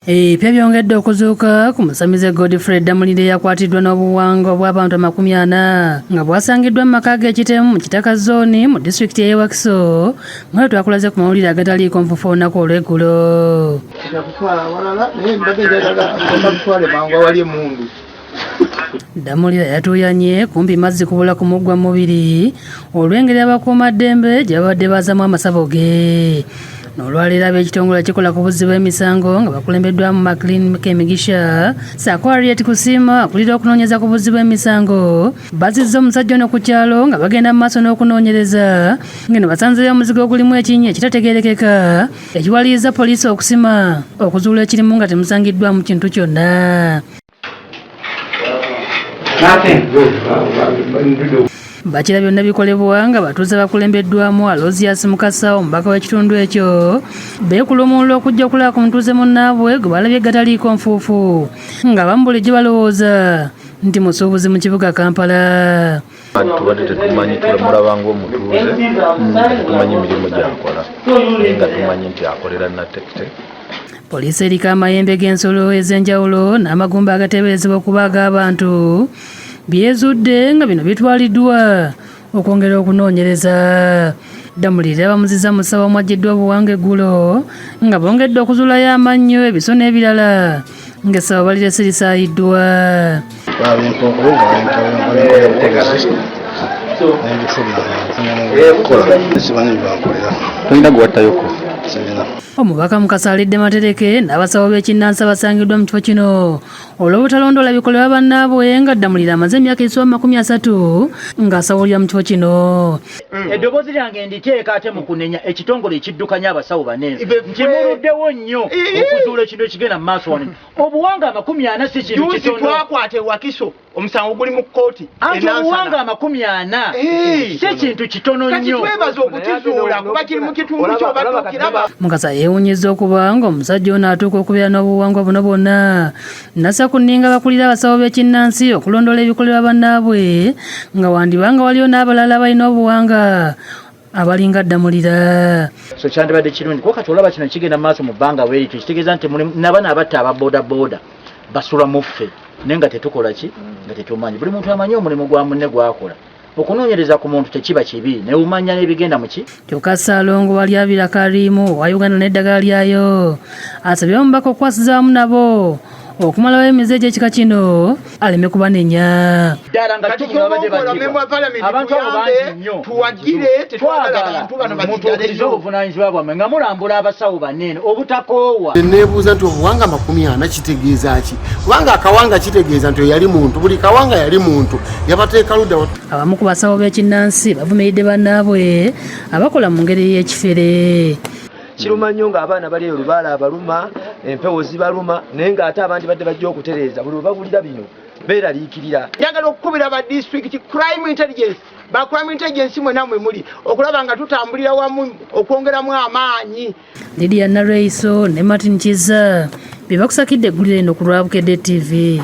Ebyo byongedde okuzuuka ku musamize Godfrey Damulire yakwatiddwa n'obuwangwa bw'abantu 40 nga bwasangiddwa mu maka g'ekitemu mu Kitaka Zooni mu disitulikiti y'e Wakiso nga twakulaze ku mawulire agataliiko nfufu olunaku olw'eggulo. Damulire yatuuyanye kumpi mazzi kubula ku muggwa mubiri olw'engeri abakuumaddembe gye babadde bazaamu amasabo ge. N'olwaleero ab'ekitongole ekikola ku buzzi bw'emisango nga bakulembeddwamu Maclean Kemigisha ssaako Harriet Kusima akulira okunoonyeza ku buzzi bw'emisango bazizza omusajja ono ku kyalo nga bagenda mu maaso n'okunoonyereza ngeno basanzeeyo omuzigo ogulimu ekinnya ekitategeerekeka ekiwaliriza poliisi okusima okuzuula ekirimu nga temusangiddwamu kintu kyonna. Bakira byonna bikolebwa nga batuuze bakulembeddwamu Alozias Mukasa omubaka w'ekitundu ekyo beekula omululu okujja okulaba ku mutuuze munnaabwe gwe balabye gataliiko nfuufu nga abamu bulijjo balowooza nti musuubuzi mu kibuga Kampala. Tubadde tetumanyi tulemulaba ng'omutuuze tumanyi emirimu gy'akola naye nga tumanyi nti akolera Natekite. Poliisi eriko amayembe g'ensolo ez'enjawulo n'amagumba agateeberezebwa okuba ag'abantu byezudde nga bino bitwaliddwa okwongera okunoonyereza. Damulire bamuzizza mu ssaawa omwaggiddwa obuwanga eggulo nga bongedde okuzuulayo amannyo ebiso n'ebirala ng'essaawa balire sirisaayiddwa. Omubaka Mukasa alidde Matereke n'abasawo b'ekinnansi basangiddwa mu kifo kino olw'obutalondoola bikolebwa bannaabwe nga Damulire amaze emyaka egisoba 30 ng'asawulira mu kifo kino. Eddoboozi lyange nditeeka ate mu kunenya ekitongole ekiddukanya abasawo banene kimuluddewo nnyo okuzuula ekintu ekigenda mu maaso wano. Obuwanga 40 si kintu kitono. Twakwata Wakiso omusango guli mu kkooti. Anti obuwanga 40 si kintu kitono nnyo. Twebaza okukizuula kuba kiri mu kitundu ky'obatuukiraba. Mukasa yeewuunyizza okuba ng'omusajja ono atuuka okubeera n'obuwangwa buno bwonna nassa ku nninga bakulira abasawo b'ekinnansi okulondoola ebikolebwa bannaabwe nga wandibanga waliyo n'abalala balina obuwanga abalinga Damulire. So kyandibadde kirungi kuba kati olaba kino kigenda mu maaso mu bbanga bw'erityo kitegeeza nti nabana abatta aba boodabooda basula mu ffe naye nga tetukola ki nga tetumanyi. Buli muntu amanyi omulimu gwa munne gwakola. Okunoonyereza ku muntu tekiba kibi ne umanya n'ebigenda mu ki. Kyokka Ssaalongo Walyabira Karimu wa Uganda n'eddagala lyayo asabye omubaka okukwasizaamu nabo okumalawo emize gy'ekika kino aleme kubanenya. Ddala nga tukino babadde baddibwa abantu abo bangi nnyo tuwagire tetwagala abantu bano bakiggaleyo obuvunaanyizibwa bwammwe nga mulambula abasawo banene obutakoowa. Neebuuza nti obuwanga 40 kitegeeza ki? Kubanga akawanga kitegeeza nti yali muntu, buli kawanga yali muntu yabateeka ludda. Abamu ku basawo b'ekinnansi bavumiridde bannaabwe abakola mu ngeri y'ekifere. Kiruma nnyo ng'abaana bali olubaala abaluma empewo zibaluma naye ng'ate abandi badde bajja okutereeza buli babulira bino beeraliikirira. Njagala okukubira ba district crime intelligence ba crime intelligence mwe namwe muli okulaba nga tutambulira wamu okwongeramu amaanyi. Lydia Nareiso ne Martin Kiza bye bakusakidde eggulire eno ku Lwabukedde TV.